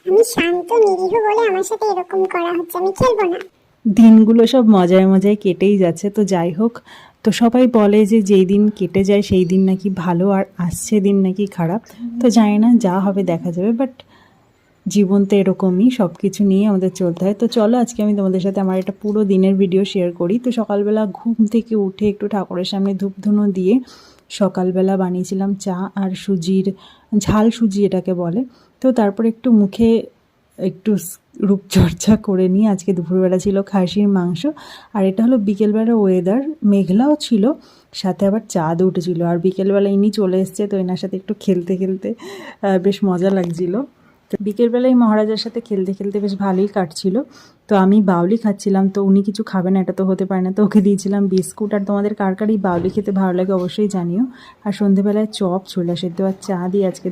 আমি শান্ত নিরীহ বলে আমার সাথে এরকম করা হচ্ছে, আমি খেলবো না। দিনগুলো সব মজায় মজায় কেটেই যাচ্ছে। তো যাই হোক, তো সবাই বলে যে যেই দিন কেটে যায় সেই দিন নাকি ভালো, আর আসছে দিন নাকি খারাপ। তো জানি না, যা হবে দেখা যাবে, বাট জীবন তো এরকমই, সব কিছু নিয়ে আমাদের চলতে হয়। তো চলো আজকে আমি তোমাদের সাথে আমার একটা পুরো দিনের ভিডিও শেয়ার করি। তো সকালবেলা ঘুম থেকে উঠে একটু ঠাকুরের সামনে ধূপধুনো দিয়ে সকালবেলা বানিয়েছিলাম চা আর সুজির ঝাল সুজি এটাকে বলে। তো তারপর একটু মুখে একটু রূপচর্চা করে নিয়ে আজকে দুপুরবেলা ছিল খাসির মাংস। আর এটা হলো বিকেলবেলা, ওয়েদার মেঘলাও ছিল, সাথে আবার চাঁদ উঠেছিল। আর বিকেলবেলা ইনি চলে এসছে, তো এনার সাথে একটু খেলতে খেলতে বেশ মজা লাগছিল। তো বিকেলবেলায় মহারাজার সাথে খেলতে খেলতে বেশ ভালোই কাটছিল। তো আমি বাউলি খাচ্ছিলাম, তো উনি কিছু খাবে না, এটা তো হতে পারে না, তো ওকে দিয়েছিলাম বিস্কুট। আর তোমাদের কার কার এই বাউলি খেতে ভালো লাগে অবশ্যই জানিও। আর সন্ধেবেলায় চপ, ছোলা সেদ্ধ আর চা দিয়ে আজকে